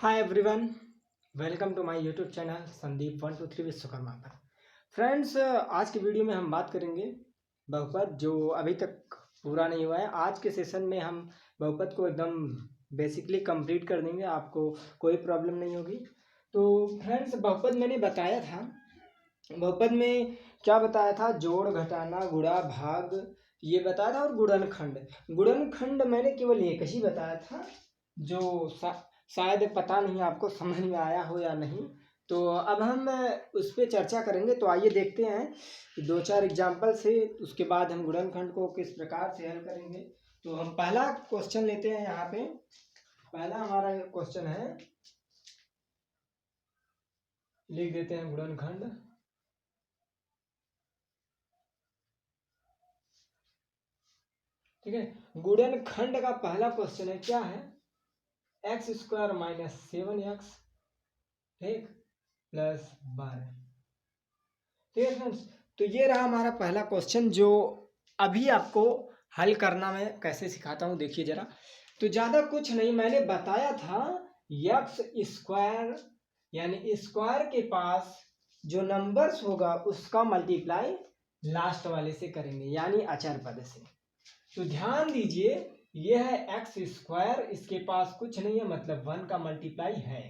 Hi everyone, welcome to my YouTube channel Sandeep 123 Vishwakarma पर। Friends, आज की वीडियो में हम बात करेंगे बहुपद जो अभी तक पूरा नहीं हुआ है। आज के सेशन में हम बहुपद को एकदम बेसिकली कंप्लीट कर देंगे, आपको कोई प्रॉब्लम नहीं होगी। तो फ्रेंड्स, बहुपद मैंने बताया था, बहुपद में क्या बताया था, जोड़, घटाना, गुणा, भाग ये बताया था, और गुणनखंड। गुणनखंड मैंने केवल एक ही बताया था, जो शायद पता नहीं आपको समझ में आया हो या नहीं। तो अब हम उस पर चर्चा करेंगे। तो आइए देखते हैं दो चार एग्जाम्पल से, उसके बाद हम गुणनखंड को किस प्रकार से हल करेंगे। तो हम पहला क्वेश्चन लेते हैं। यहाँ पे पहला हमारा क्वेश्चन है, लिख देते हैं गुणनखंड। ठीक है, गुणनखंड का पहला क्वेश्चन है, क्या है, एक्स स्क्वायर माइनस 7x, ठीक, प्लस 12। ठीक है फ्रेंड्स, तो ये रहा हमारा पहला क्वेश्चन, जो अभी आपको हल करना मैं कैसे सिखाता हूँ, देखिए जरा। तो ज़्यादा कुछ नहीं, मैंने बताया था एक्स स्क्वायर यानी स्क्वायर के पास जो नंबर्स होगा उसका मल्टीप्लाई लास्ट वाले से करेंगे, यानी अचर पद से। तो ध्यान दीजिए, ये है एक्स स्क्वायर, इसके पास कुछ नहीं है, मतलब 1 का मल्टीप्लाई है।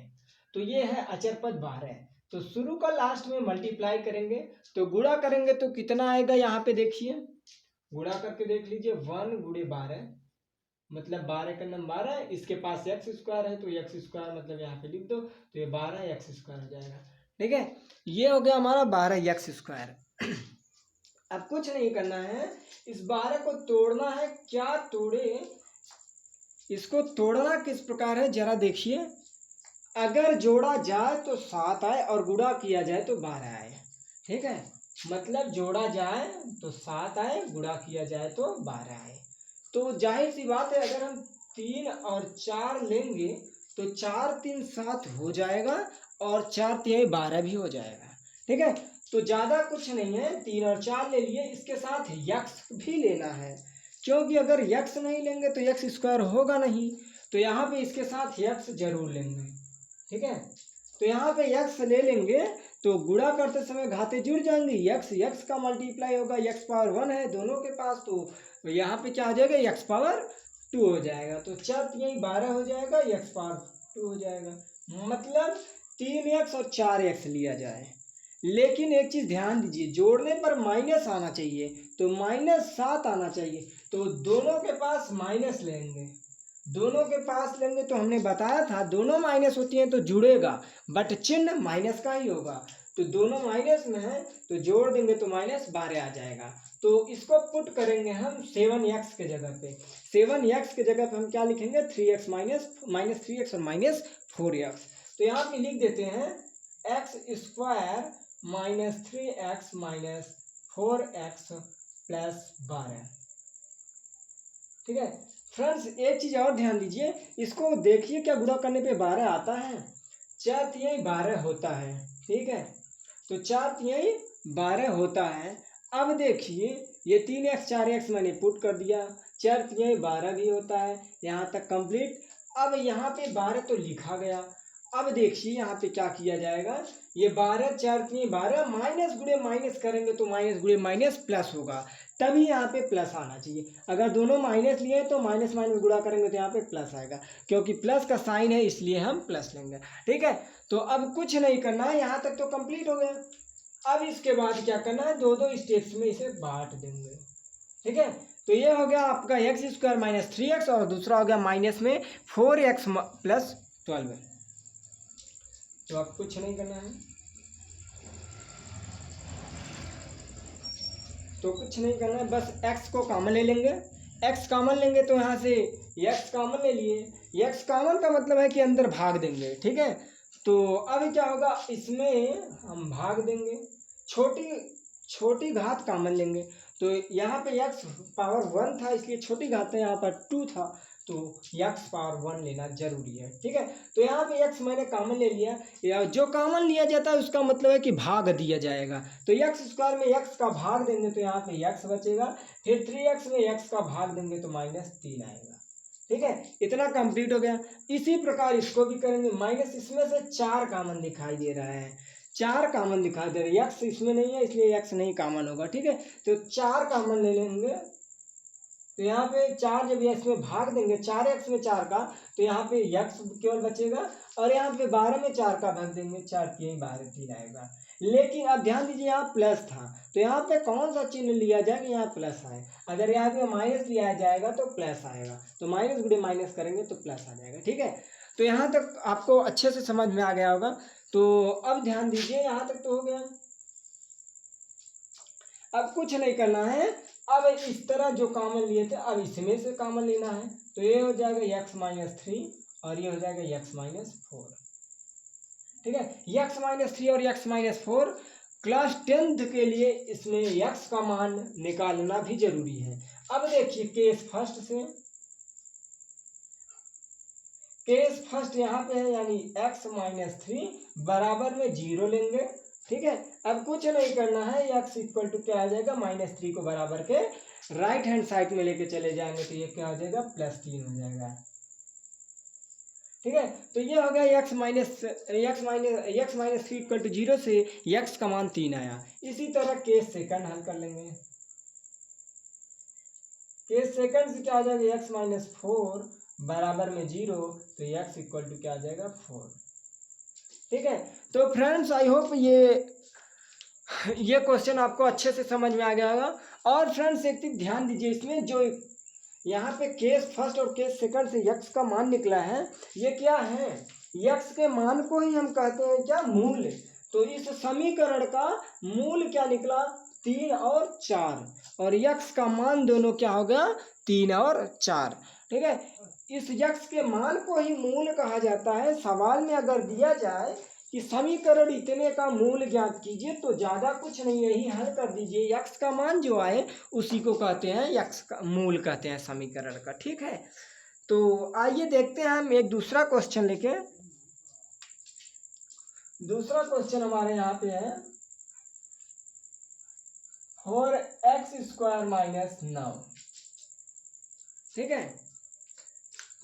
तो ये है अचर पद 12। तो शुरू का लास्ट में मल्टीप्लाई करेंगे, तो गुणा करेंगे तो कितना आएगा, यहाँ पे देखिए, गुणा करके देख लीजिए, 1 गुणे 12, मतलब 12 का नंबर 12। इसके पास एक्स स्क्वायर है, तो एक्स स्क्वायर मतलब यहाँ पे लिख दो, तो ये 12 एक्स स्क्वायर हो जाएगा। ठीक है, ये हो गया हमारा 12 एक्स स्क्वायर। अब कुछ नहीं करना है, इस 12 को तोड़ना है। क्या तोड़े, इसको तोड़ना किस प्रकार है जरा देखिए। अगर जोड़ा जाए तो 7 आए और गुणा किया जाए तो 12 आए। ठीक है, मतलब जोड़ा जाए तो 7 आए, गुणा किया जाए तो 12 आए। तो जाहिर सी बात है, अगर हम 3 और 4 लेंगे तो 4 3 7 हो जाएगा, और 4 3 12 भी हो जाएगा। ठीक है, तो ज़्यादा कुछ नहीं है, 3 और 4 ले लिए, इसके साथ यक्स भी लेना है, क्योंकि अगर यक्स नहीं लेंगे तो एक्स स्क्वायर होगा नहीं। तो यहाँ पे इसके साथ यक्स जरूर लेंगे। ठीक है, तो यहाँ पे यक्स ले लेंगे तो गुणा करते समय घाते जुड़ जाएंगे, यक्स यक्स का मल्टीप्लाई होगा, यक्स पावर 1 है दोनों के पास, तो यहाँ पे क्या हो जाएगा, यक्स पावर 2 हो जाएगा। तो 4 3 12 हो जाएगा, यक्स पावर 2 हो जाएगा, मतलब 3x और 4x लिया जाए। लेकिन एक चीज ध्यान दीजिए, जोड़ने पर माइनस आना चाहिए, तो -7 आना चाहिए। तो दोनों के पास माइनस लेंगे, दोनों के पास लेंगे, तो हमने बताया था दोनों माइनस होती हैं तो जुड़ेगा, बट चिन्ह माइनस का ही होगा। तो दोनों माइनस में है, तो जोड़ देंगे तो -12 आ जाएगा। तो इसको पुट करेंगे हम 7x के जगह पे। 7x के जगह पे हम क्या लिखेंगे, 3x माइनस 3x और -4x। तो यहाँ पे लिख देते हैं x square minus 3x minus 4x plus 12। ठीक है फ्रेंड्स, एक चीज और ध्यान दीजिए, इसको देखिए, क्या गुणा करने पे 12 आता है, 4 3 12 होता है। ठीक है, तो 4 3 12 होता है। अब देखिए, ये 3x 4x मैंने पुट कर दिया, 4 3 12 भी होता है, यहाँ तक कंप्लीट। अब यहाँ पे 12 तो लिखा गया। अब देखिए यहाँ पे क्या किया जाएगा, ये 12 4 3 12, माइनस गुणे माइनस करेंगे तो माइनस गुणे माइनस प्लस होगा, तभी यहाँ पे प्लस आना चाहिए। अगर दोनों माइनस लिए तो माइनस माइनस गुणा करेंगे तो यहाँ पे प्लस आएगा, क्योंकि प्लस का साइन है इसलिए हम प्लस लेंगे। ठीक है, तो अब कुछ नहीं करना है, यहाँ तक तो कंप्लीट हो गया। अब इसके बाद क्या करना है, दो दो स्टेप्स में इसे बांट देंगे। ठीक है, तो ये हो गया आपका एक्स स्क्वायर माइनस 3x, और दूसरा हो गया माइनस में 4x प्लस 12। तो अब कुछ नहीं करना है, तो कुछ नहीं करना है, बस x को कॉमन ले लेंगे। x कॉमन लेंगे तो यहाँ से x कॉमन ले लिए, x कॉमन का मतलब है कि अंदर भाग देंगे। ठीक है, तो अब क्या होगा, इसमें हम भाग देंगे, छोटी छोटी घात कॉमन लेंगे। तो यहाँ पे x पावर 1 था, इसलिए छोटी घात है, यहाँ पर 2 था, तो x पावर 1 लेना जरूरी है। ठीक है, तो यहाँ पे x मैंने कॉमन ले लिया, या जो कॉमन लिया जाता है उसका मतलब है कि भाग दिया जाएगा। तो एक्स स्क्वायर में x का भाग देंगे तो यहाँ पे x बचेगा, फिर 3x में x का भाग देंगे तो -3 आएगा। ठीक है, इतना कंप्लीट हो गया। इसी प्रकार इसको भी करेंगे माइनस, इसमें से 4 कॉमन दिखाई दे रहा है, 4 कॉमन दिखाई दे रहा है, एक्स इसमें नहीं है इसलिए एक्स नहीं कॉमन होगा। ठीक है, तो 4 कॉमन ले लेंगे, तो यहाँ पे 4 जब इसमें भाग देंगे 4x में 4 का, तो यहाँ पे x केवल बचेगा, और यहाँ पे 12 में 4 का भाग देंगे, 4 3 12 3 आएगा। लेकिन अब ध्यान दीजिए यहाँ प्लस था, तो यहाँ पे कौन सा चिन्ह लिया जाए कि यहाँ प्लस आए, अगर यहाँ पे माइनस लिया जाएगा तो प्लस आएगा, तो माइनस गुणे माइनस करेंगे तो प्लस आ जाएगा। ठीक है, तो यहाँ तक आपको अच्छे से समझ में आ गया होगा। तो अब ध्यान दीजिए यहाँ तक तो हो गया, अब कुछ नहीं करना है। अब इस तरह जो कॉमन लिए थे अब इसमें से कॉमन लेना है, तो ये हो जाएगा x माइनस 3 और ये हो जाएगा x माइनस 4। ठीक है, x माइनस 3 और x माइनस 4 क्लास 10th के लिए इसमें x का मान निकालना भी जरूरी है। अब देखिए केस फर्स्ट से, केस फर्स्ट यहाँ पे है, यानी x माइनस 3 बराबर में 0 लेंगे। ठीक है, अब कुछ नहीं करना है, x इक्वल टू क्या आ जाएगा, माइनस 3 को बराबर के राइट हैंड साइड में लेके चले जाएंगे, तो ये क्या हो जाएगा, प्लस 3 हो जाएगा। ठीक है, तो ये हो गया x माइनस 3 इक्वल टू 0 से x का मान 3 आया। इसी तरह केस सेकंड हल कर लेंगे, केस सेकंड से क्या आ जाएगा, x माइनस 4 बराबर में 0, तो x इक्वल टू क्या आ जाएगा, 4। ठीक है, तो फ्रेंड्स आई होप ये क्वेश्चन आपको अच्छे से समझ में आ गया होगा। और फ्रेंड्स एक चीज ध्यान दीजिए, इसमें जो यहाँ पे केस फर्स्ट और केस सेकंड से यक्स का मान निकला है, ये क्या है, यक्स के मान को ही हम कहते हैं क्या, मूल। तो इस समीकरण का मूल क्या निकला, 3 और 4, और यक्स का मान दोनों क्या हो गया, 3 और 4। ठीक है, इस यक्स के मान को ही मूल कहा जाता है। सवाल में अगर दिया जाए कि समीकरण इतने का मूल ज्ञात कीजिए, तो ज्यादा कुछ नहीं, यही हल कर दीजिए, यक्स का मान जो आए उसी को कहते हैं यक्स का मूल कहते हैं समीकरण का। ठीक है, तो आइए देखते हैं हम एक दूसरा क्वेश्चन लेके। दूसरा क्वेश्चन हमारे यहाँ पे है 4x² माइनस 9। ठीक है,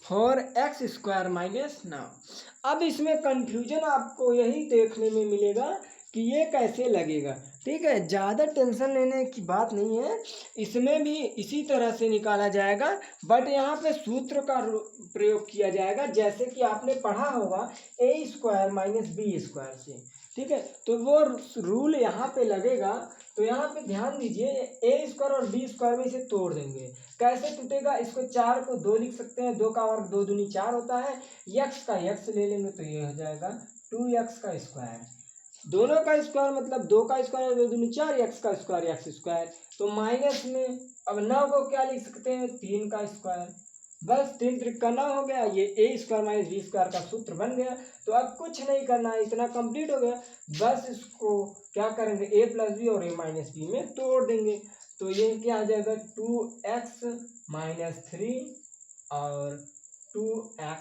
4x² माइनस 9। अब इसमें कंफ्यूजन आपको यही देखने में मिलेगा कि ये कैसे लगेगा। ठीक है, ज़्यादा टेंशन लेने की बात नहीं है, इसमें भी इसी तरह से निकाला जाएगा, बट यहाँ पे सूत्र का प्रयोग किया जाएगा, जैसे कि आपने पढ़ा होगा a² माइनस b² से। ठीक है, तो वो रूल यहाँ पे लगेगा। तो यहाँ पे ध्यान दीजिए, a² और b² में इसे तोड़ देंगे, कैसे टूटेगा, इसको 4 को 2 लिख सकते हैं, 2 का वर्ग 2 दूनी 4 होता है, x का x ले लेंगे तो ये हो जाएगा 2x का स्क्वायर, दोनों का स्क्वायर मतलब 2 का स्क्वायर 2 दूनी 4, x का स्क्वायर x स्क्वायर, तो माइनस में अब 9 को क्या लिख सकते हैं, 3 का स्क्वायर, बस 3 त्रिक का 9 हो गया, ये a² माइनस b² का सूत्र बन गया। तो अब कुछ नहीं करना है, इतना कंप्लीट हो गया, बस इसको क्या करेंगे, a प्लस बी और a माइनस बी में तोड़ देंगे, तो ये क्या आ जाएगा 2x माइनस 3 और 2x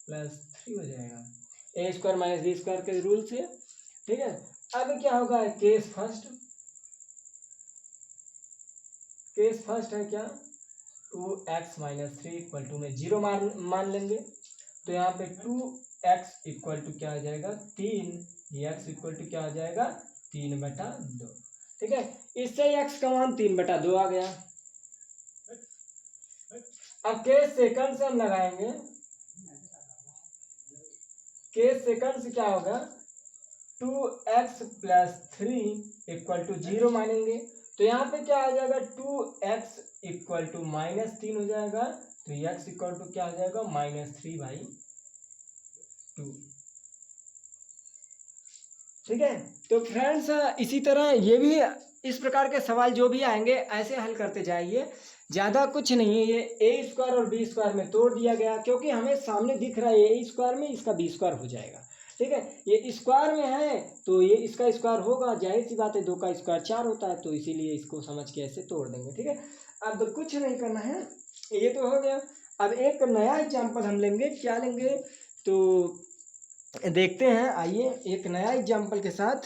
प्लस 3 हो जाएगा, a² माइनस b² के रूल से। ठीक है, अब क्या होगा, केस फर्स्ट है क्या, 2x माइनस 3 इक्वल टू में 0 मान लेंगे, तो यहाँ पे 2x इक्वल टू क्या आ जाएगा 3, x इक्वल टू क्या आ जाएगा 3/2। ठीक है, इससे x का मान 3/2 आ गया। अब केस सेकंड से हम लगाएंगे, केस सेकंड से क्या होगा, 2x प्लस 3 इक्वल टू 0 मानेंगे, तो यहाँ पे क्या आ जाएगा 2x इक्वल टू माइनस 3 हो जाएगा, तो x इक्वल टू क्या आ जाएगा -3/2। ठीक है, तो फ्रेंड्स इसी तरह ये भी इस प्रकार के सवाल जो भी आएंगे ऐसे हल करते जाइए, ज़्यादा कुछ नहीं है, ये a² और b² में तोड़ दिया गया, क्योंकि हमें सामने दिख रहा है a² में इसका b² हो जाएगा। ठीक है, ये स्क्वायर में है तो ये इसका स्क्वायर होगा, जाहिर सी बात है, 2 का स्क्वायर 4 होता है, तो इसीलिए इसको समझ के ऐसे तोड़ देंगे। ठीक है, अब कुछ नहीं करना है, ये तो हो गया। अब एक नया एग्जाम्पल हम लेंगे, क्या लेंगे तो देखते हैं, आइए एक नया एग्जाम्पल के साथ।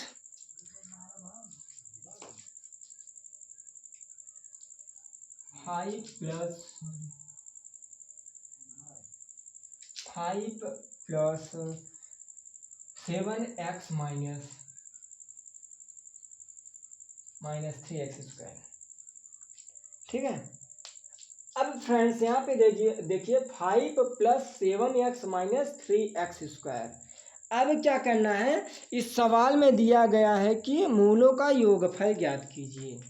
Five plus 5 plus 7x minus 3x²। ठीक है। अब फ्रेंड्स यहाँ पे देखिए 5 प्लस 7x माइनस 3x²। अब क्या करना है, इस सवाल में दिया गया है कि मूलों का योगफल ज्ञात कीजिए।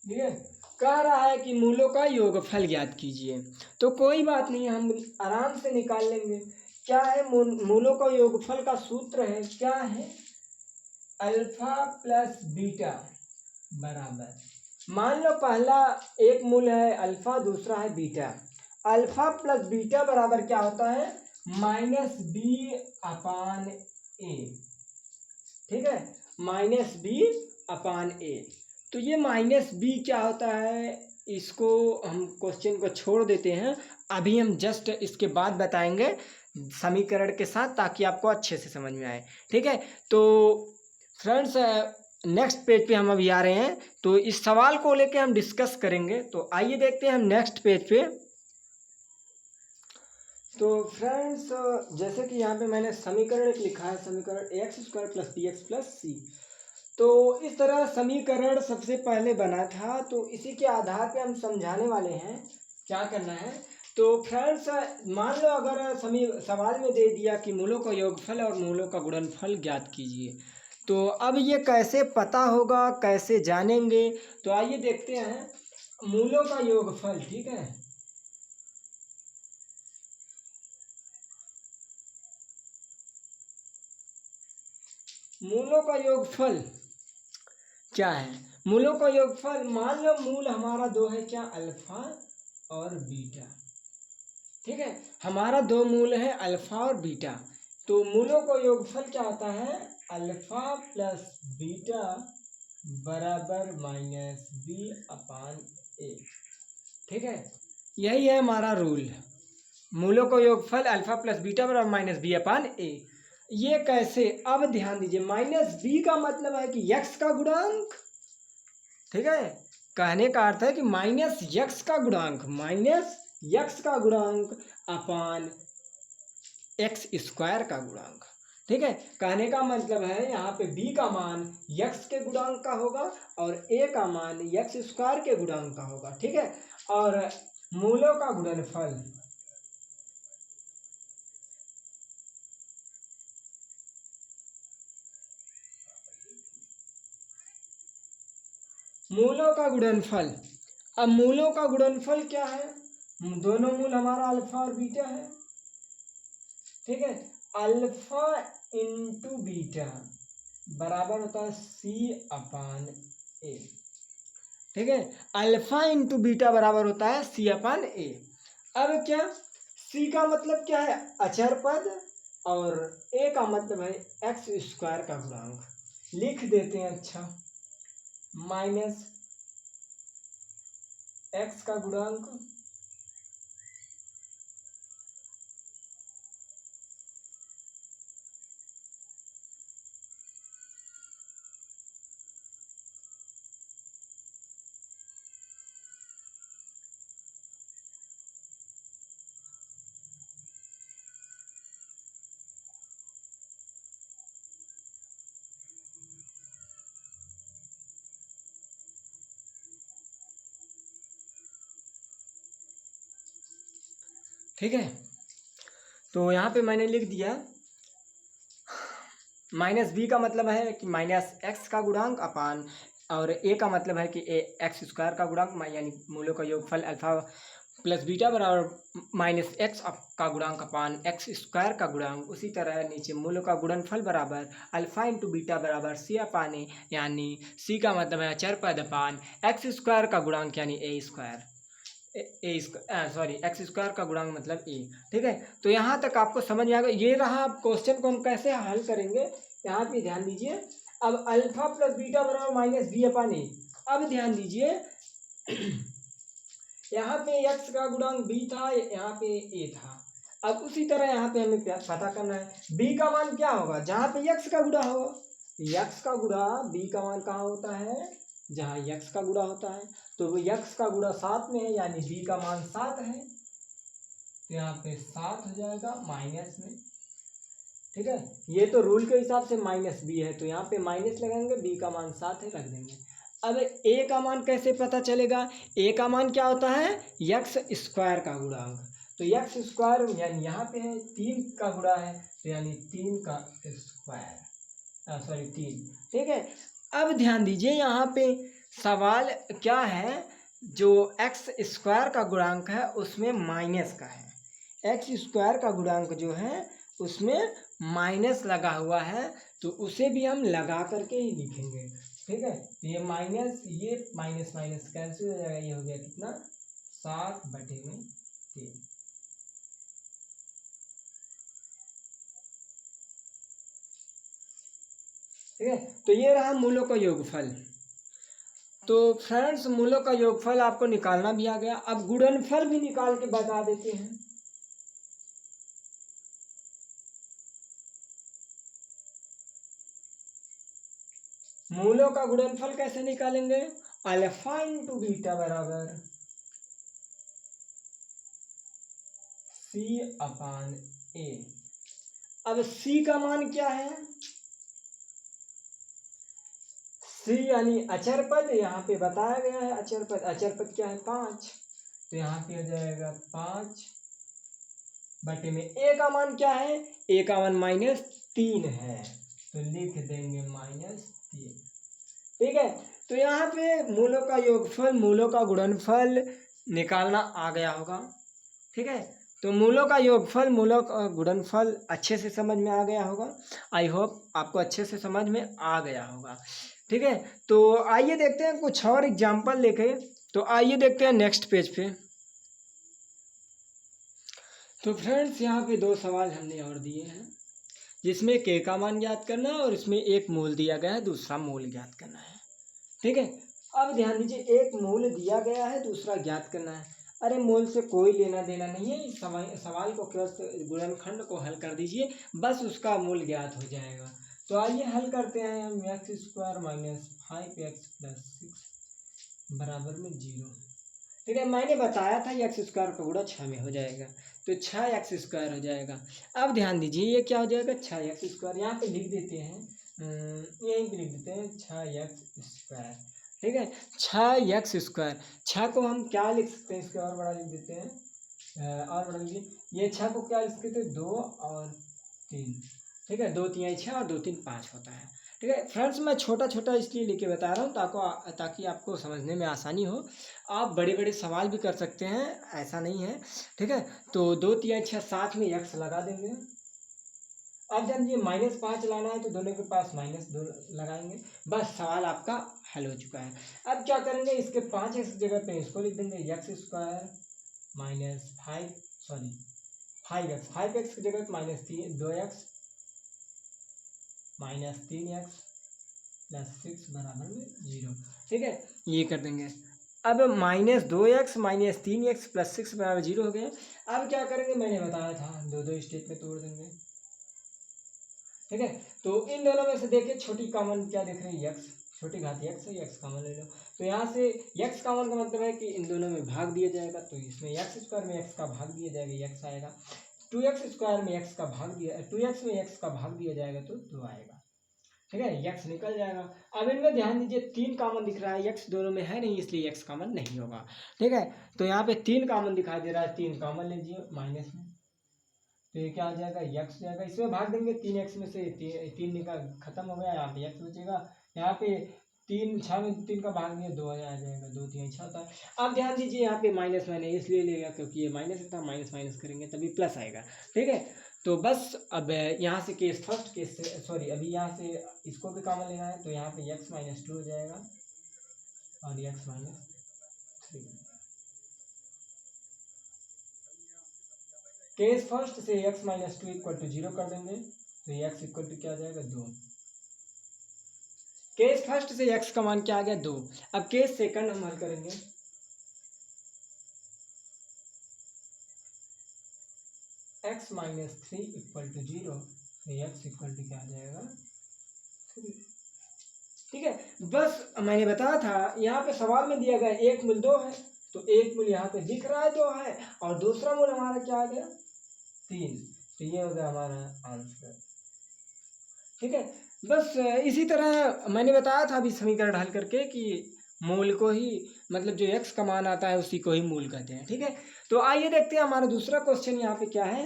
ठीक है, कह रहा है कि मूलों का योगफल ज्ञात कीजिए। तो कोई बात नहीं, हम आराम से निकाल लेंगे। क्या है, मूलों का योगफल का सूत्र है, क्या है, अल्फा प्लस बीटा बराबर, मान लो पहला एक मूल है अल्फा, दूसरा है बीटा। अल्फा प्लस बीटा बराबर क्या होता है, माइनस बी अपान ए। ठीक है, माइनस बी अपान ए। तो ये माइनस बी क्या होता है, इसको हम क्वेश्चन को छोड़ देते हैं, अभी हम जस्ट इसके बाद बताएंगे समीकरण के साथ, ताकि आपको अच्छे से समझ में आए। ठीक है, तो फ्रेंड्स नेक्स्ट पेज पे हम अभी आ रहे हैं, तो इस सवाल को लेके हम डिस्कस करेंगे। तो आइए देखते हैं हम नेक्स्ट पेज पे। तो फ्रेंड्स जैसे कि यहाँ पे मैंने समीकरण एक लिखा है, समीकरण x² plus B X plus C. तो इस तरह समीकरण सबसे पहले बना था, तो इसी के आधार पे हम समझाने वाले हैं क्या करना है। तो फ्रेंड्स मान लो अगर सवाल में दे दिया कि मूलों का योगफल और मूलों का गुणनफल ज्ञात कीजिए, तो अब ये कैसे पता होगा, कैसे जानेंगे, तो आइए देखते हैं मूलों का योगफल। ठीक है, मूलों का योगफल क्या है, मूलों का योगफल, मान लो मूल हमारा दो है, क्या, अल्फा और बीटा। ठीक है, हमारा दो मूल है अल्फा और बीटा। तो मूलों का योगफल क्या होता है, अल्फा प्लस बीटा बराबर माइनस बी अपान ए। ठीक है, यही है हमारा रूल, मूलों का योगफल अल्फा प्लस बीटा बराबर माइनस बी अपान ए। ये कैसे, अब ध्यान दीजिए, माइनस बी का मतलब है कि यक्स का गुणांक। ठीक है, कहने का अर्थ है कि माइनस यक्स का गुणांक, माइनस यक्स का गुणांक अपान x² का गुणांक। ठीक है, कहने का मतलब है यहाँ पे b का मान यक्स के गुणांक का होगा और a का मान x² के गुणांक का होगा। ठीक है, और मूलों का गुणनफल, मूलों का गुणनफल, अब मूलों का गुणनफल क्या है, दोनों मूल हमारा अल्फा और बीटा है। ठीक है, अल्फा इंटू बीटा बराबर होता है सी अपान ए। ठीक है, अल्फा इंटू बीटा बराबर होता है सी अपान ए। अब क्या, सी का मतलब क्या है, अचर पद, और ए का मतलब है x² का गुणांक। लिख देते हैं, अच्छा, माइनस x का गुणांक ठीक है, तो यहाँ पे मैंने लिख दिया, माइनस बी का मतलब है कि माइनस एक्स का गुणांक अपान, और ए का मतलब है कि x² का गुणांक, यानी मूलों का योगफल अल्फा प्लस बीटा बराबर माइनस एक्स का गुणांक अपान x² का गुणांक। उसी तरह नीचे मूलों का गुणनफल बराबर अल्फा इंटू बीटा बराबर सी अपान ए, यानी सी का मतलब है अचर पद अपान x² का गुणांक यानी x² का गुणांक मतलब ए। ठीक है, तो यहाँ तक आपको समझ में आ गया। ये रहा, अब क्वेश्चन को हम कैसे हल करेंगे, यहाँ पे ध्यान दीजिए। अब अल्फा प्लस बीटा बराबर माइनस बी अपान ए। अब ध्यान दीजिए, यहाँ पे x का गुणांक b था, यहाँ पे a था। अब उसी तरह यहाँ पे हमें पता करना है b का मान क्या होगा, जहाँ पे x का गुणा होगा, यक्स का गुणा बी का मान कहाँ होता है, जहाँ यक्स का गुणा होता है, तो यक्स का गुणा 7 में है, यानी बी का मान 7 है, तो यहाँ पे 7 हो जाएगा माइनस में। ठीक है, ये तो रूल के हिसाब से माइनस बी है, तो यहाँ पे माइनस लगाएंगे, बी का मान 7 है, रख देंगे। अब ए का मान कैसे पता चलेगा, ए का मान क्या होता है, यक्स स्क्वायर का गुणांक, तो यक्स स्क्वायर यानी यहाँ पे है 3 का गुणा है, तो यानी 3 का स्क्वायर, सॉरी 3। ठीक है, अब ध्यान दीजिए यहाँ पे सवाल क्या है, जो एक्स स्क्वायर का गुणांक है उसमें माइनस का है, एक्स स्क्वायर का गुणांक जो है उसमें माइनस लगा हुआ है, तो उसे भी हम लगा करके ही लिखेंगे। ठीक है, तो ये माइनस माइनस कैंसिल हो जाएगा, ये हो गया कितना 7/3। ठीक है, तो ये रहा मूलों का योगफल। तो फ्रेंड्स मूलों का योगफल आपको निकालना भी आ गया, अब गुणनफल भी निकाल के बता देते हैं। मूलों का गुणनफल कैसे निकालेंगे, अल्फा इंटू बीटा बराबर C/A। अब C का मान क्या है, C यानी अचर पद, यहाँ पे बताया गया है अचर पद, अचर पद क्या है 5, तो यहाँ पे हो जाएगा 5/में A का मान क्या है, A का मान -3 है, तो लिख देंगे -3। ठीक है, तो यहाँ पे मूलों का योगफल मूलों का गुणनफल निकालना आ गया होगा। ठीक है, तो मूलों का योगफल मूलों का गुणनफल अच्छे से समझ में आ गया होगा, आई होप आपको अच्छे से समझ में आ गया होगा। ठीक है, तो आइए देखते हैं कुछ और एग्जाम्पल लेके, तो आइए देखते हैं नेक्स्ट पेज पे। तो फ्रेंड्स यहाँ पे 2 सवाल हमने और दिए हैं, जिसमें के का मान ज्ञात करना है और इसमें एक मूल दिया गया है, दूसरा मूल ज्ञात करना है। ठीक है, अब ध्यान दीजिए, एक मूल दिया गया है, दूसरा ज्ञात करना है। अरे मूल से कोई लेना देना नहीं है, इस सवाल को केवल गुणनखंड को हल कर दीजिए, बस उसका मूल ज्ञात हो जाएगा। तो आइए हल करते हैं हम, x² - 5x + 6 बराबर में 0। ठीक है, मैंने बताया था x² का गुणा 6 में हो जाएगा, तो 6x² हो जाएगा। अब ध्यान दीजिए ये क्या हो जाएगा 6x², यहाँ पे लिख देते हैं, यहीं पे लिख देते हैं 6x²। ठीक है, 6x², 6 को हम क्या लिख सकते हैं, इसके और बड़ा लिख देते हैं, और बड़ा लिखिए, ये 6 को क्या लिख सकते हैं 2 और 3। ठीक है, 2 3 6 और 2 3 5 होता है। ठीक है फ्रेंड्स, मैं छोटा छोटा इसलिए लिख के बता रहा हूँ ताकि आपको समझने में आसानी हो, आप बड़े बड़े सवाल भी कर सकते हैं, ऐसा नहीं है। ठीक है, तो 2 3 6 7 में x लगा देंगे। अब जब ये -5 लाना है तो दोनों के पास -2 लगाएंगे, बस सवाल आपका हल हो चुका है। अब क्या करेंगे, इसके 5x जगह पे इसको लिख देंगे x² - 5x की जगह -2x -3x + 6 बराबर में 0। ठीक है, ये कर देंगे। अब -2x - 3x + 6 बराबर 0 हो गए। अब क्या करेंगे, मैंने बताया था दो दो स्टेप में तोड़ देंगे। ठीक है, तो इन दोनों में से देखिए छोटी कॉमन क्या देख रहे हैं, x, छोटी घात x है, x कॉमन ले लो, तो यहाँ से x कॉमन का मतलब है कि इन दोनों में भाग दिया जाएगा, तो इसमें x² में x का भाग दिया जाएगा, x आएगा। 2x² में x का भाग दिया, 2x में x का भाग दिया जाएगा तो 2 आएगा। ठीक है, x निकल जाएगा। अब इनमें ध्यान दीजिए 3 कॉमन दिख रहा है, x दोनों में है नहीं, इसलिए x कॉमन नहीं होगा। ठीक है, तो यहाँ पे 3 कॉमन दिखाई दे रहा है, 3 कॉमन लीजिए माइनस में, तो ये क्या आ जाएगा x जाएगा, इसमें भाग देंगे 3x में से 3 निकाल खत्म हो गया, यहाँ पे x बचेगा, यहाँ पे 3 6 में 3 का भाग दिया 2 आ जाएगा, 2 3 6 होता है। अब ध्यान दीजिए यहाँ पे माइनस मैंने इसलिए लेगा क्योंकि ये माइनस था, माइनस माइनस करेंगे तभी प्लस आएगा। ठीक है, तो बस अब यहाँ से केस फर्स्ट केस से सॉरी अभी यहाँ से इसको भी कॉमन लेना है, तो यहाँ पे x - 2 हो जाएगा और x - 3। केस फर्स्ट से x - 2 = 0 कर देंगे, तो x = क्या आ जाएगा 2। केस फर्स्ट से x का मान क्या आ गया 2। अब केस सेकंड हम हल करेंगे, x - 3 = 0, तो x = क्या आ जाएगा 3। ठीक है। बस मैंने बताया था यहाँ पे सवाल में दिया गया 1 मूल 2 है, तो 1 मूल यहाँ पे दिख रहा है 2 है, और दूसरा मूल हमारा क्या आ गया 3, तो ये हो गया हमारा आंसर। ठीक है। बस इसी तरह मैंने बताया था अभी समीकरण हल करके कि मूल को ही मतलब जो x का मान आता है उसी को ही मूल कहते हैं। ठीक है। तो आइए देखते हैं हमारा दूसरा क्वेश्चन यहाँ पे क्या है,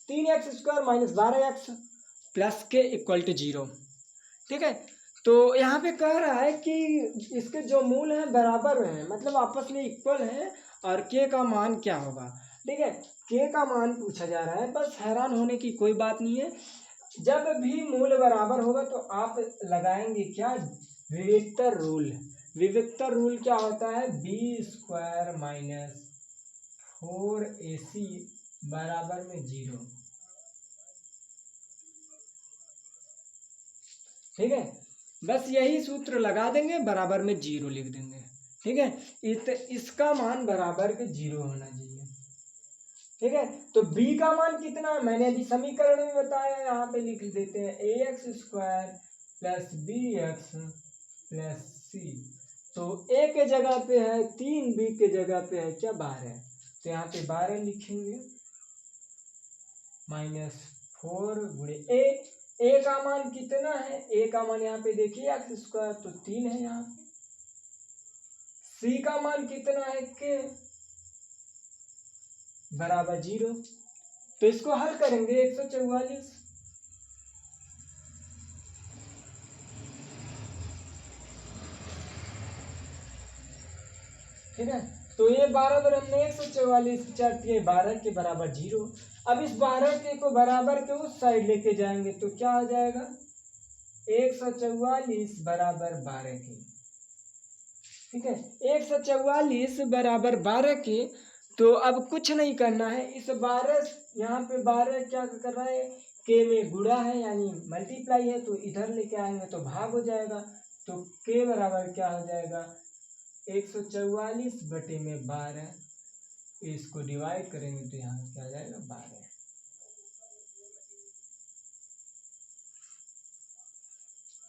3x² माइनस 12x प्लस के इक्वल टू 0। ठीक है। तो यहाँ पे कह रहा है कि इसके जो मूल हैं बराबर हैं, मतलब आपस में इक्वल हैं, और के का मान क्या होगा। ठीक है। के का मान पूछा जा रहा है, बस हैरान होने की कोई बात नहीं है। जब भी मूल बराबर होगा तो आप लगाएंगे क्या, विविक्तर रूल। विविक्तर रूल क्या होता है, b² माइनस 4ac बराबर में 0। ठीक है। बस यही सूत्र लगा देंगे, बराबर में 0 लिख देंगे। ठीक है। इसका मान बराबर के 0 होना चाहिए। ठीक है। तो b का मान कितना है, मैंने अभी समीकरण में बताया, यहाँ पे लिख देते हैं ax² plus bx plus c। तो a के जगह पे है 3, b के जगह पे है क्या 12, तो यहाँ पे 12 लिखेंगे माइनस 4 गुणे a का मान कितना है, a का मान यहाँ पे देखिए x² तो 3 है यहाँ पे, c का मान कितना है के बराबर 0। तो इसको हल करेंगे 144। ठीक है। तो ये 12 पर हमने 144 चारती है, 12 के बराबर 0। अब इस 12 के को बराबर के उस साइड लेके जाएंगे तो क्या हो जाएगा, 144 बराबर 12 के। ठीक है। 144 बराबर 12 के। तो अब कुछ नहीं करना है, इस 12 यहाँ पे 12 क्या कर रहा है, के में गुणा है यानी मल्टीप्लाई है, तो इधर लेके आएंगे तो भाग हो जाएगा। तो के बराबर क्या हो जाएगा, 144 बटे में 12, इसको डिवाइड करेंगे तो यहाँ क्या आ जाएगा 12।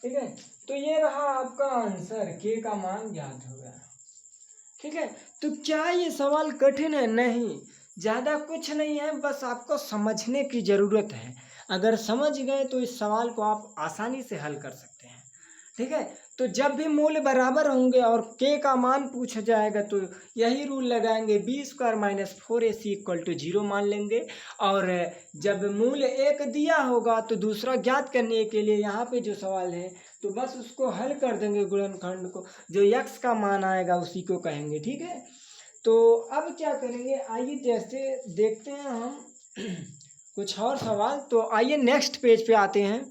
ठीक है। तो ये रहा आपका आंसर, के का मान ज्ञात हो गया। ठीक है। तो क्या ये सवाल कठिन है, नहीं, ज़्यादा कुछ नहीं है, बस आपको समझने की ज़रूरत है। अगर समझ गए तो इस सवाल को आप आसानी से हल कर सकते हैं। ठीक है। तो जब भी मूल्य बराबर होंगे और के का मान पूछा जाएगा तो यही रूल लगाएंगे, b² minus 4ac equal to 0 मान लेंगे। और जब मूल्य 1 दिया होगा तो दूसरा ज्ञात करने के लिए यहाँ पे जो सवाल है तो बस उसको हल कर देंगे, गुणनखंड को, जो x का मान आएगा उसी को कहेंगे। ठीक है। तो अब क्या करेंगे, आइए जैसे देखते हैं हम कुछ और सवाल। तो आइए नेक्स्ट पेज पे आते हैं।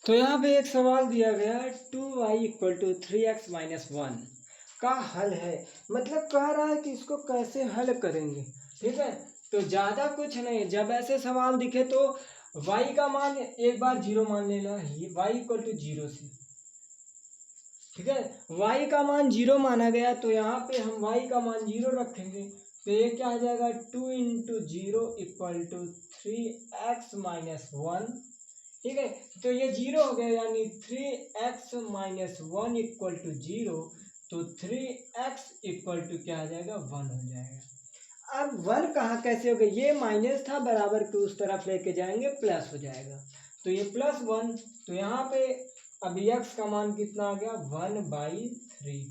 तो यहाँ पे एक सवाल दिया गया है 2y equal to 3x minus 1 का हल है, मतलब कह रहा है कि इसको कैसे हल करेंगे। ठीक है। तो ज़्यादा कुछ नहीं, जब ऐसे सवाल दिखे तो y का मान एक बार 0 मान लेना, y इक्वल टू 0 से। ठीक है। y का मान 0 माना गया तो यहाँ पे हम y का मान 0 रखेंगे, तो ये क्या आ जाएगा 2 into 0 equal to 3x minus 1। ठीक है। तो ये 0 हो गया यानी 3x माइनस 1 इक्वल टू 0, तो 3x इक्वल टू क्या आ जाएगा 1 हो जाएगा। अब 1 कहाँ कैसे हो गया, ये माइनस था, बराबर के उस तरफ लेके जाएंगे प्लस हो जाएगा, तो ये +1। तो यहाँ पे अब x का मान कितना आ गया 1/3।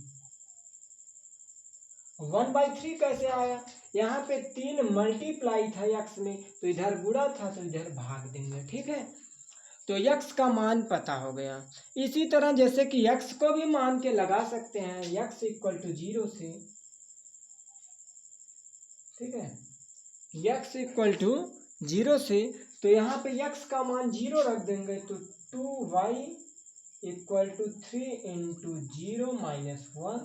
1/3 कैसे आया, यहाँ पे 3 मल्टीप्लाई था x में, तो इधर गुणा था तो इधर भाग देंगे। ठीक है। तो x का मान पता हो गया। इसी तरह जैसे कि x को भी मान के लगा सकते हैं, x इक्वल टू 0 से। ठीक है। x इक्वल टू 0 से, तो यहाँ पे x का मान 0 रख देंगे, तो 2y equal to 3 into 0 minus 1,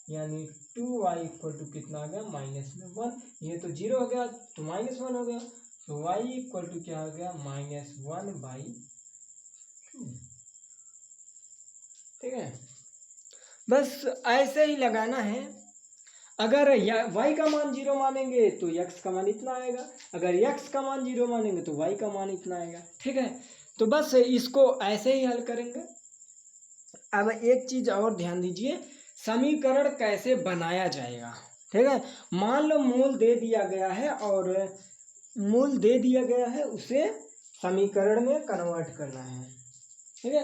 यानी 2y इक्वल टू कितना आ गया माइनस में 1। ये तो 0 हो गया तो -1 हो गया, तो y इक्वल टू क्या हो गया -1/2। ठीक है। बस ऐसे ही लगाना है। अगर y का मान 0 मानेंगे तो x का मान इतना आएगा, अगर x का मान 0 मानेंगे तो y का मान इतना आएगा। ठीक है। तो बस इसको ऐसे ही हल करेंगे। अब एक चीज और ध्यान दीजिए, समीकरण कैसे बनाया जाएगा। ठीक है, मान लो मूल दे दिया गया है और मूल दे दिया गया है, उसे समीकरण में कन्वर्ट करना है। ठीक है,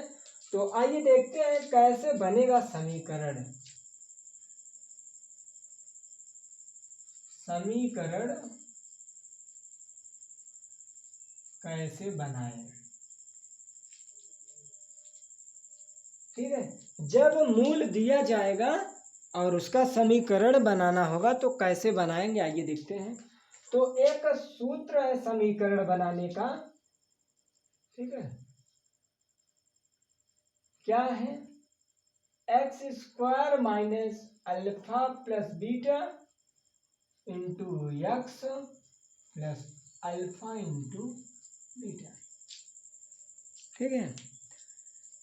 तो आइए देखते हैं कैसे बनेगा समीकरण। समीकरण कैसे बनाएं। ठीक है, जब मूल दिया जाएगा और उसका समीकरण बनाना होगा तो कैसे बनाएंगे, आइए देखते हैं। तो एक सूत्र है समीकरण बनाने का। ठीक है, क्या है, x square minus alpha plus beta into x plus alpha into beta. ठीक है,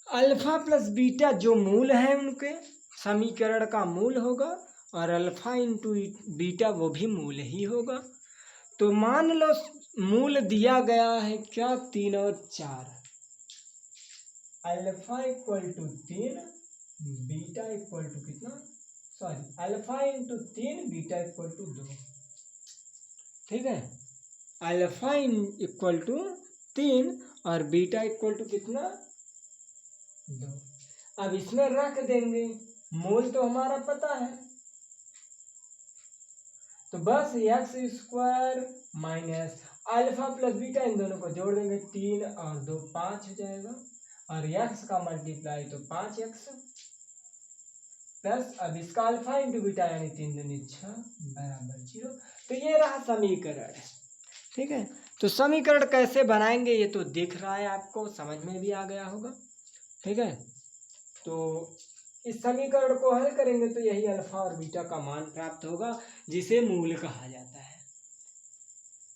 अल्फा प्लस बीटा जो मूल है उनके समीकरण का मूल होगा, और अल्फा इंटू बीटा वो भी मूल ही होगा। तो मान लो मूल दिया गया है क्या, 3 और 4, alpha equal to 3, beta equal to कितना, sorry alpha into 3, beta equal to 2। ठीक है, अल्फा इक्वल टू 3 और बीटा इक्वल टू कितना, 2। अब इसमें रख देंगे, मूल तो हमारा पता है, तो बस X square minus alpha plus beta इन दोनों को जोड़ देंगे, 3 और 2 5 हो जाएगा, और एक्स का मल्टीप्लाई तो 5x प्लस अब इसका अल्फा इंटू बीटा यानी 3 दूनी 6 बराबर 0। तो ये रहा समीकरण। ठीक है, तो समीकरण कैसे बनाएंगे ये तो दिख रहा है आपको, समझ में भी आ गया होगा। ठीक है, तो इस समीकरण को हल करेंगे तो यही अल्फा और बीटा का मान प्राप्त होगा, जिसे मूल कहा जाता है।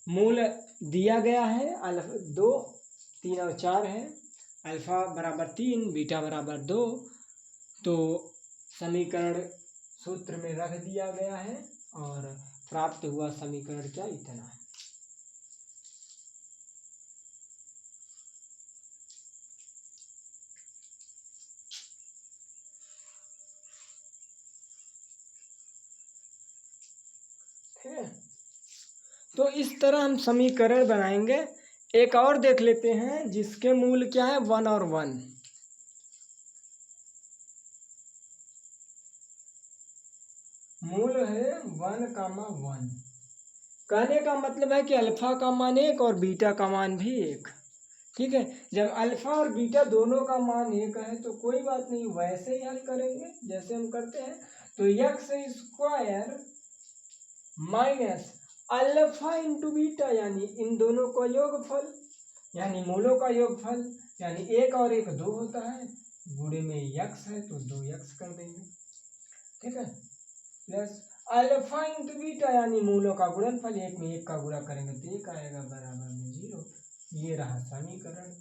मूल दिया गया है, अल्फा 2, 3 और 4 है, अल्फा बराबर 3, बीटा बराबर 2, तो समीकरण सूत्र में रख दिया गया है और प्राप्त हुआ समीकरण क्या, इतना है। ठीक है, तो इस तरह हम समीकरण बनाएंगे। एक और देख लेते हैं जिसके मूल क्या है, 1 और 1। मूल है 1, 1। कहने का मतलब है कि अल्फा का मान 1 और बीटा का मान भी 1। ठीक है, जब अल्फा और बीटा दोनों का मान 1 है तो कोई बात नहीं, वैसे ही हल करेंगे जैसे हम करते हैं। तो x square minus alpha into beta यानी इन दोनों का योगफल, यानी मूलों का योगफल, यानी 1 और 1 2 होता है, गुणे में एक्स है तो 2x कर देंगे। ठीक है, प्लस अल्फा इंटू बीटा यानी मूलों का गुणनफल, 1 में 1 का गुणा करेंगे तो 1 आएगा बराबर में 0। ये रहा समीकरण।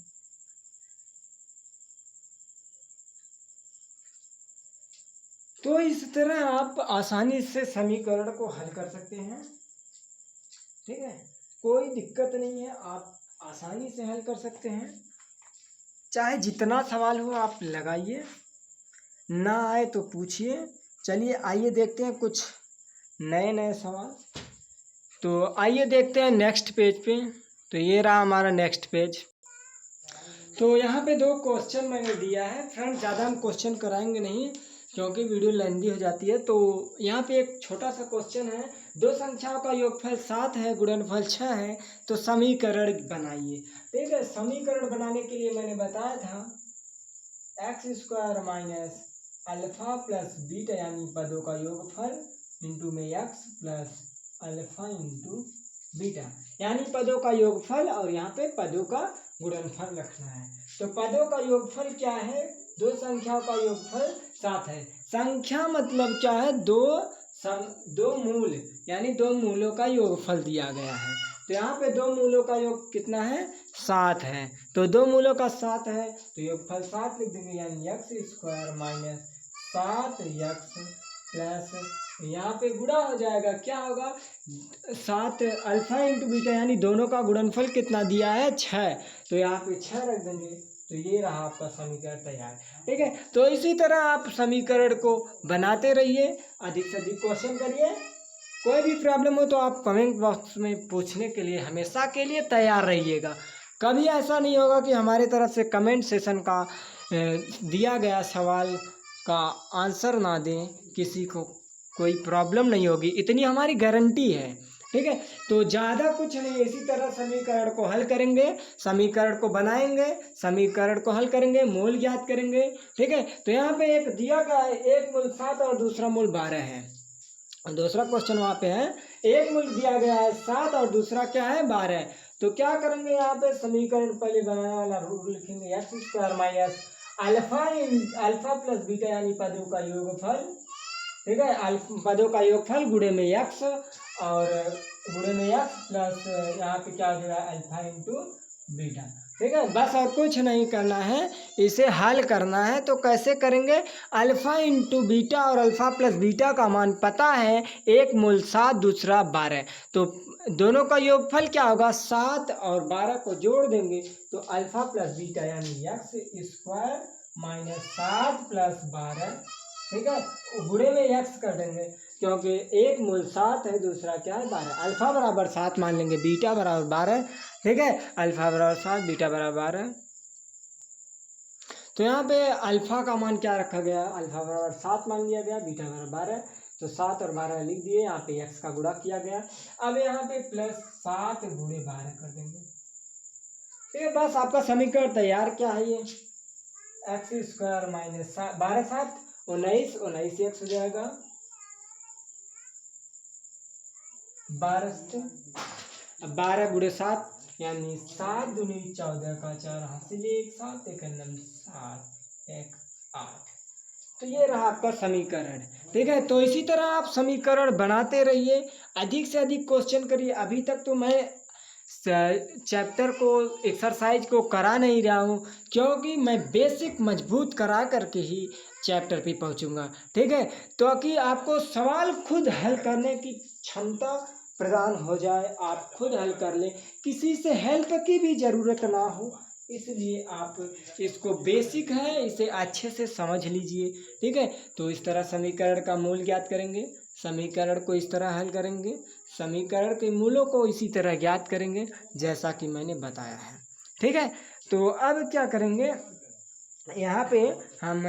तो इस तरह आप आसानी से समीकरण को हल कर सकते हैं। ठीक है, कोई दिक्कत नहीं है, आप आसानी से हल कर सकते हैं। चाहे जितना सवाल हो आप लगाइए, ना आए तो पूछिए। चलिए आइए देखते हैं कुछ नए नए सवाल। तो आइए देखते हैं नेक्स्ट पेज पे। तो ये रहा हमारा नेक्स्ट पेज। तो यहाँ पे 2 क्वेश्चन मैंने दिया है। फ्रेंड ज़्यादा हम क्वेश्चन कराएंगे नहीं क्योंकि वीडियो लेंदी हो जाती है। तो यहाँ पे एक छोटा सा क्वेश्चन है, 2 संख्याओं का योगफल 7 है, गुणनफल 6 है, तो समीकरण बनाइए। ठीक है, समीकरण बनाने के लिए मैंने बताया था x square minus alpha plus beta यानी पदों का योगफल इंटू में x plus alpha into beta यानी पदों का योगफल, और यहाँ पे पदों का गुणनफल रखना है। तो पदों का योगफल क्या है, 2 संख्याओं का योगफल 7 है। संख्या मतलब क्या है, 2 मूल यानी 2 मूलों का योगफल दिया गया है। तो यहाँ पे 2 मूलों का योग कितना है, 7 है। तो 2 मूलों का 7 है तो योगफल 7 लिख देंगे, यानी x square minus 7x plus यहाँ पे गुणा हो जाएगा, क्या होगा 7 अल्फा इंटू बीटा यानी दोनों का गुणनफल कितना दिया है, 6। तो यहाँ पे 6 रख देंगे तो ये रहा आपका समीकरण तैयार। ठीक है, तो इसी तरह आप समीकरण को बनाते रहिए, अधिक से अधिक क्वेश्चन करिए। कोई भी प्रॉब्लम हो तो आप कमेंट बॉक्स में पूछने के लिए हमेशा के लिए तैयार रहिएगा। कभी ऐसा नहीं होगा कि हमारे तरफ से कमेंट सेशन का दिया गया सवाल का आंसर ना दें, किसी को कोई प्रॉब्लम नहीं होगी, इतनी हमारी गारंटी है। ठीक है, तो ज़्यादा कुछ नहीं, इसी तरह समीकरण को हल करेंगे, समीकरण को बनाएंगे, समीकरण को हल करेंगे, मूल ज्ञात करेंगे। ठीक है, तो यहाँ पे एक दिया गया है, एक मूल 7 और दूसरा मूल 12 है। दूसरा क्वेश्चन वहाँ पे है, एक मूल दिया गया है 7 और दूसरा क्या है 12। तो क्या करेंगे, यहाँ पे समीकरण पहले बनाने वाला रूल लिखेंगे, x square minus alpha plus beta यानी पदों का योगफल। ठीक है, पदों का योगफल गुणे में एक्स और गुणे में एक्स प्लस यहाँ पे क्या हो जाएगा अल्फा इंटू बीटा। ठीक है, बस और कुछ नहीं करना है, इसे हल करना है। तो कैसे करेंगे, अल्फा इंटू बीटा और अल्फा प्लस बीटा का मान पता है, एक मूल 7 दूसरा 12, तो दोनों का योगफल क्या होगा 7 और 12 को जोड़ देंगे तो अल्फा प्लस बीटा यानी एक्स स्क्वायर माइनस 7 प्लस 12। ठीक है, गुणे में एक्स कर देंगे क्योंकि एक मूल 7 है, दूसरा क्या है 12। अल्फा बराबर 7 मान लेंगे, बीटा बराबर 12। ठीक है, अल्फा बराबर 7, बीटा बराबर 12। तो यहाँ पे अल्फा का मान क्या रखा गया, अल्फा बराबर 7 मान लिया गया, बीटा बराबर 12, तो 7 और 12 लिख दिए, यहाँ पे एक्स का गुणा किया गया। अब यहाँ पे प्लस 7 गुणे 12 कर देंगे। ठीक है, बस आपका समीकरण तैयार। क्या है ये, एक्स स्क्वायर माइनस 12 7 19, 19 एक्स हो जाएगा 12। अब 12 गुणे 7 यानी 7 दूनी 14 का 4 हासिल 1 7 1 9 7 1 8। तो ये रहा आपका समीकरण। ठीक है, तो इसी तरह आप समीकरण बनाते रहिए, अधिक से अधिक क्वेश्चन करिए। अभी तक तो मैं चैप्टर को एक्सरसाइज को करा नहीं रहा हूँ, क्योंकि मैं बेसिक मजबूत करा करके ही चैप्टर पे पहुँचूँगा। ठीक है, तो कि आपको सवाल खुद हल करने की क्षमता प्रदान हो जाए, आप खुद हल कर लें, किसी से हेल्प की भी ज़रूरत ना हो। इसलिए आप इसको बेसिक है, इसे अच्छे से समझ लीजिए। ठीक है, तो इस तरह समीकरण का मूल ज्ञात करेंगे, समीकरण को इस तरह हल करेंगे, समीकरण के मूलों को इसी तरह ज्ञात करेंगे जैसा कि मैंने बताया है। ठीक है, तो अब क्या करेंगे, यहाँ पे हम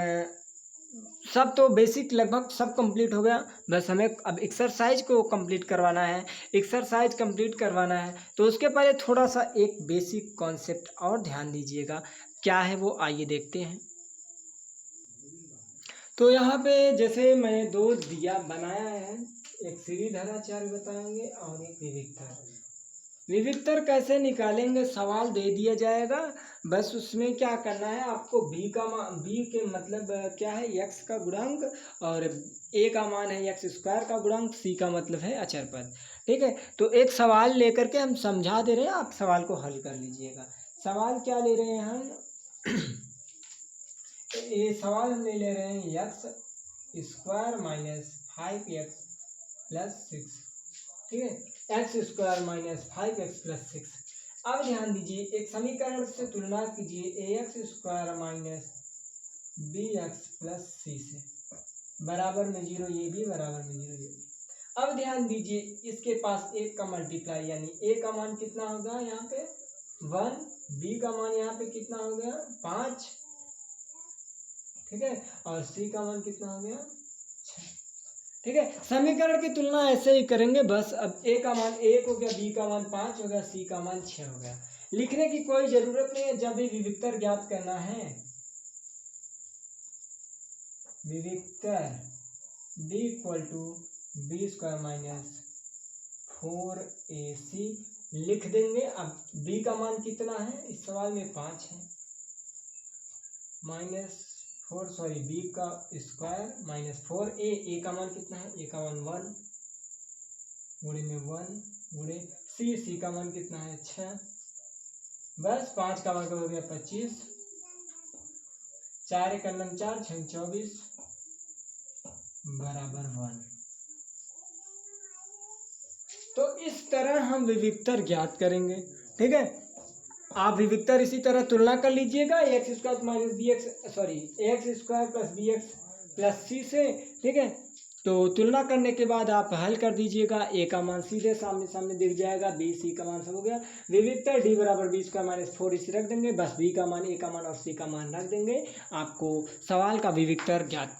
सब तो बेसिक लगभग सब कंप्लीट हो गया, बस हमें अब एक्सरसाइज को कंप्लीट करवाना है। एक्सरसाइज कंप्लीट करवाना है तो उसके पहले थोड़ा सा एक बेसिक कॉन्सेप्ट और ध्यान दीजिएगा, क्या है वो आइए देखते हैं। तो यहाँ पे जैसे मैंने दो दिया बनाया है, एक सीढ़ीधराचार्य बताएंगे और एक विविक्तर। विविक्तर कैसे निकालेंगे, सवाल दे दिया जाएगा, बस उसमें क्या करना है आपको बी के मतलब क्या है एक्स का गुणांक, और ए का मान है एक्स स्क्वायर का गुणांक, सी का मतलब है अचर पद। ठीक है, तो एक सवाल लेकर के हम समझा दे रहे हैं, आप सवाल को हल कर लीजिएगा। सवाल क्या ले रहे हैं हम ये सवाल हम ले रहे हैं x square minus 5x plus 6। ठीक है, x square minus 5x plus 6। अब ध्यान दीजिए, एक समीकरण से तुलना कीजिए A X square minus B X plus C से, बराबर में 0 ये भी, बराबर में 0 ये भी। अब ध्यान दीजिए, इसके पास एक का मल्टीप्लाई यानी ए का मान कितना होगा यहाँ पे 1, बी का मान यहाँ पे कितना हो गया 5। ठीक है, और सी का मान कितना हो गया 6। ठीक है, समीकरण की तुलना ऐसे ही करेंगे बस। अब ए का मान 1 हो गया, बी का मान 5 हो गया, सी का मान 6 हो गया। लिखने की कोई जरूरत नहीं है, जब भी विविक्तर ज्ञात करना है, विविक्तर b equal to B square minus 4ac लिख देंगे। अब b का मान कितना है इस सवाल में 5 है, माइनस 4 सॉरी बी का स्क्वायर माइनस 4a, ए का मान कितना है, ए का मान 1 गुणे में 1 गुणे सी का मान कितना है 6, बस 5 का वर्ग हो गया 25, 4 1 4 6 24 बराबर 1। तो इस तरह हम विविक्तर ज्ञात करेंगे। ठीक है, आप विविक्तर इसी तरह तुलना कर लीजिएगा X square minus B X sorry X square plus B X plus C से, ठीक है। तो तुलना करने के बाद आप हल कर दीजिएगा, ए का मान सीधे सामने सामने दिख जाएगा, बी सी का मान सब हो गया। विविक्तर डी बराबर बी स्क्वायर माइनस 4 इसे रख देंगे, बस बी का मान, ए का मान और सी का मान रख देंगे, आपको सवाल का विविक्तर ज्ञात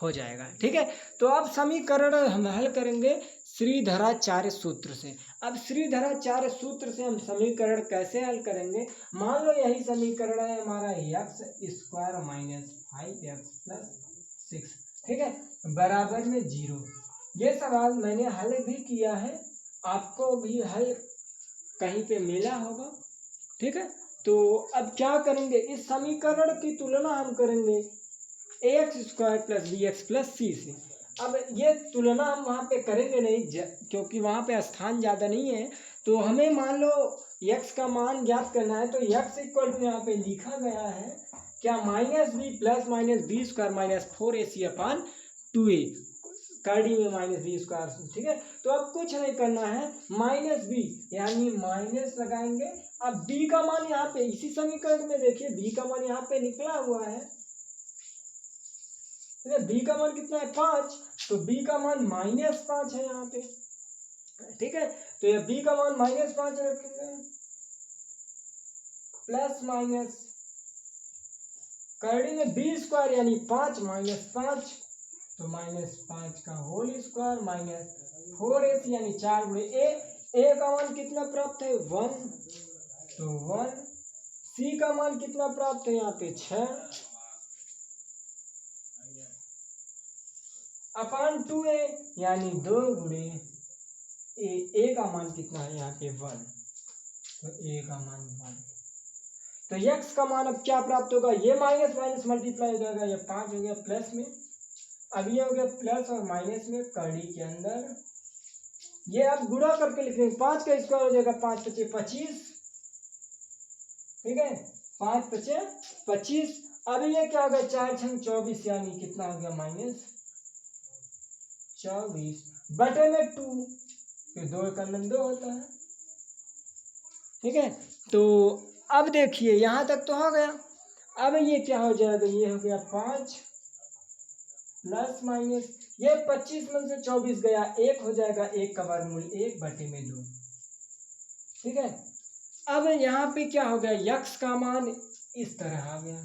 हो जाएगा, ठीक है। तो अब समीकरण हम हल करेंगे श्रीधराचार्य सूत्र से। अब श्रीधराचार्य सूत्र से हम समीकरण कैसे हल करेंगे, मान लो यही समीकरण है हमारा x square minus 5x plus 6, ठीक है, बराबर में 0। ये सवाल मैंने हल भी किया है, आपको भी हल कहीं पे मिला होगा, ठीक है। तो अब क्या करेंगे, इस समीकरण की तुलना हम करेंगे X square plus B X plus C से। अब ये तुलना हम वहाँ पे करेंगे नहीं क्योंकि वहाँ पे स्थान ज़्यादा नहीं है। तो हमें मान लो x का मान ज्ञात करना है, तो x इक्वल टू यहाँ पे लिखा गया है क्या, minus B plus minus B square minus 4ac upon 2a, कड़ी में माइनस बी स्क्वायर, ठीक है। तो अब कुछ नहीं करना है, माइनस बी यानी माइनस लगाएंगे। अब b का मान यहाँ पे इसी समीकरण में देखिए b का मान यहाँ पे निकला हुआ है, बी का मान कितना है 5, तो बी का मान -5 है यहाँ पे, ठीक है। तो ये बी का मान -5 रखेंगे, प्लस माइनस करड़ी में बी स्क्वायर यानी 5 -5, तो -5 का होल स्क्वायर माइनस 4ac यानी 4 गुणे ए का मान कितना प्राप्त है 1, तो 1, सी का मान कितना प्राप्त है यहाँ पे 6 अपान 2a यानी 2 गुणे ए का मान कितना है यहाँ पे 1, तो ए का मान 1। तो x का मान अब क्या प्राप्त होगा, ये माइनस माइनस मल्टीप्लाई हो जाएगा, ये 5 हो गया प्लस में, अब ये हो गया प्लस और माइनस में कड़ी के अंदर, ये अब गुणा करके लिख देंगे, 5 का स्क्वायर हो जाएगा 5 × 5 = 25, ठीक है, 5 × 5 = 25। अब ये क्या होगा 4 × 6 = 24 यानी कितना हो गया -24 बटे में 2, फिर 2 का 2 होता है, ठीक है। तो अब देखिए यहाँ तक तो हो गया, अब ये क्या हो जाएगा, ये हो गया 5 प्लस माइनस ये 25 में से 24 गया, 1 हो जाएगा, 1 का वर्गमूल 1 बटे में 2, ठीक है। अब यहाँ पे क्या हो गया, x का मान इस तरह आ गया,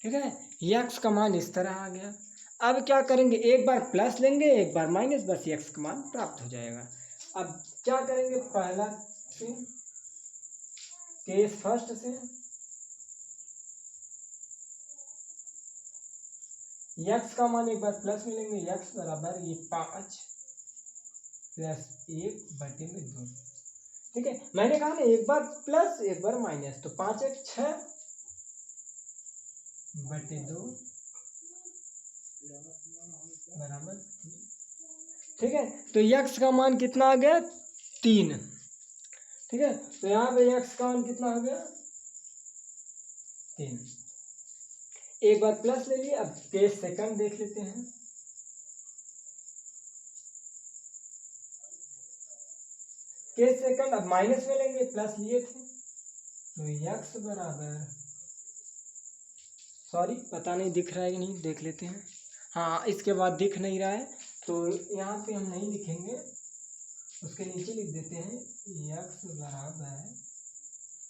ठीक है, x का मान इस तरह आ गया। अब क्या करेंगे, एक बार प्लस लेंगे एक बार माइनस, बस x का मान प्राप्त हो जाएगा। अब क्या करेंगे, पहला से केस फर्स्ट से x का मान एक बार प्लस में लेंगे, x बराबर ये 5 + 1 बटे में 2, ठीक है। मैंने कहा ना एक बार प्लस एक बार माइनस, तो 5 × 6 बटे 2 बराबर, ठीक है। तो x का मान कितना आ गया 3, ठीक है। तो यहाँ पे x का मान कितना हो गया 3, एक बार प्लस ले लिए। अब केस सेकंड देख लेते हैं, केस सेकंड अब माइनस में लेंगे, प्लस लिए थे, तो x बराबर, सॉरी पता नहीं दिख रहा है कि नहीं, देख लेते हैं, हाँ इसके बाद दिख नहीं रहा है, तो यहाँ पे हम नहीं लिखेंगे, उसके नीचे लिख देते हैं x बराबर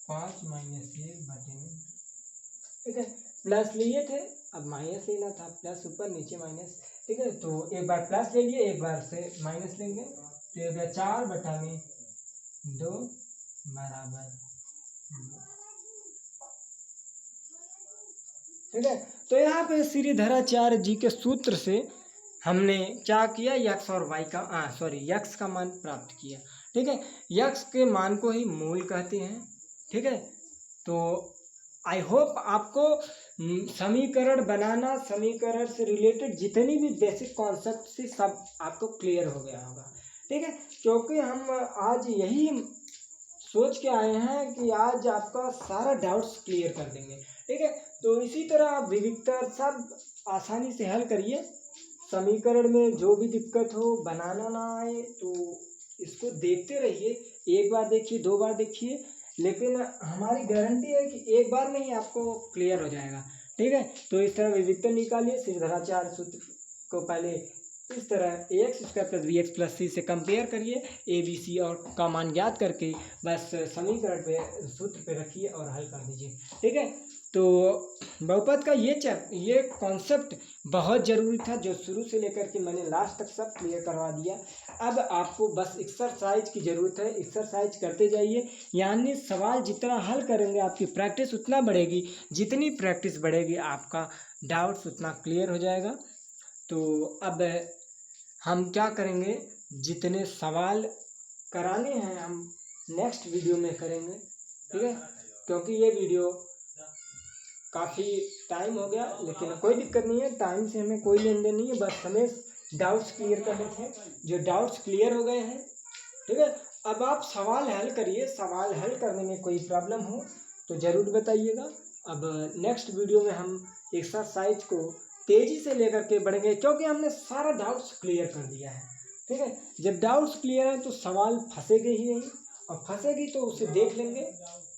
5 - 1 बटे में, ठीक है। प्लस लिए थे अब माइनस लेना था, प्लस ऊपर नीचे माइनस, ठीक है। तो एक बार प्लस ले लिए एक बार से माइनस लेंगे, तो ये गया 4 बटा में 2 बराबर 2, ठीक है। तो यहाँ पे श्रीधराचार्य जी के सूत्र से हमने क्या किया, x और y का x का मान प्राप्त किया, ठीक है। x के मान को ही मूल कहते हैं, ठीक है। तो आई होप आपको समीकरण बनाना, समीकरण से रिलेटेड जितनी भी बेसिक कॉन्सेप्ट थी सब आपको क्लियर हो गया होगा, ठीक है। क्योंकि हम आज यही सोच के आए हैं कि आज आपका सारा डाउट्स क्लियर कर देंगे, ठीक है। तो इसी तरह आप विविक्तर सब आसानी से हल करिए, समीकरण में जो भी दिक्कत हो, बनाना ना आए तो इसको देखते रहिए, एक बार देखिए 2 बार देखिए, लेकिन हमारी गारंटी है कि एक बार में ही आपको क्लियर हो जाएगा। ठीक है, तो इस तरह विविक्तन निकालिए, सिरधराचार्य सूत्र को पहले इस तरह A X square plus B X plus C से कंपेयर करिए, ए बी सी और का मान ज्ञात करके बस समीकरण पे सूत्र पे रखिए और हल कर दीजिए। ठीक है, तो बहुपद का ये कॉन्सेप्ट बहुत ज़रूरी था, जो शुरू से लेकर के मैंने लास्ट तक सब क्लियर करवा दिया। अब आपको बस एक्सरसाइज की ज़रूरत है, एक्सरसाइज करते जाइए, यानी सवाल जितना हल करेंगे आपकी प्रैक्टिस उतना बढ़ेगी, जितनी प्रैक्टिस बढ़ेगी आपका डाउट्स उतना क्लियर हो जाएगा। तो अब हम क्या करेंगे, जितने सवाल कराने हैं हम नेक्स्ट वीडियो में करेंगे। ठीक है, क्योंकि ये वीडियो काफ़ी टाइम हो गया, लेकिन कोई दिक्कत नहीं है, टाइम से हमें कोई लेन देन नहीं है, बस हमें डाउट्स क्लियर करने थे, जो डाउट्स क्लियर हो गए हैं। ठीक है, अब आप सवाल हल करिए, सवाल हल करने में कोई प्रॉब्लम हो तो ज़रूर बताइएगा। अब नेक्स्ट वीडियो में हम एक्सरसाइज को तेज़ी से लेकर के बढ़ेंगे, क्योंकि हमने सारा डाउट्स क्लियर कर दिया है। ठीक है, जब डाउट्स क्लियर हैं तो सवाल फंसेगे ही नहीं, और फंसेगी तो उसे देख लेंगे,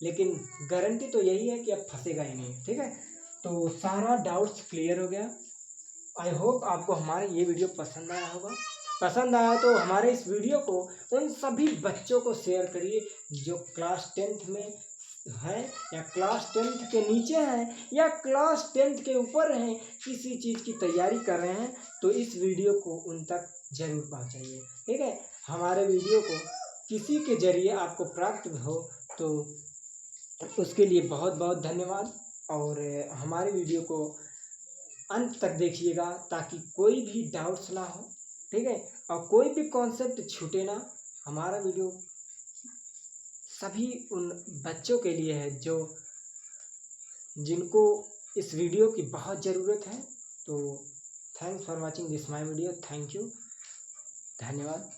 लेकिन गारंटी तो यही है कि अब फंसेगा ही नहीं। ठीक है, तो सारा डाउट्स क्लियर हो गया। आई होप आपको हमारा ये वीडियो पसंद आया होगा। पसंद आया तो हमारे इस वीडियो को उन सभी बच्चों को शेयर करिए जो क्लास 10th में हैं, या क्लास 10th के नीचे हैं, या क्लास 10th के ऊपर हैं, किसी चीज़ की तैयारी कर रहे हैं, तो इस वीडियो को उन तक ज़रूर पहुंचाइए। ठीक है, हमारे वीडियो को किसी के ज़रिए आपको प्राप्त हो तो उसके लिए बहुत बहुत धन्यवाद, और हमारे वीडियो को अंत तक देखिएगा ताकि कोई भी डाउट्स ना हो। ठीक है, और कोई भी कॉन्सेप्ट छूटे ना। हमारा वीडियो सभी उन बच्चों के लिए है जो जिनको इस वीडियो की बहुत ज़रूरत है। तो thanks for watching this my video, thank you, धन्यवाद।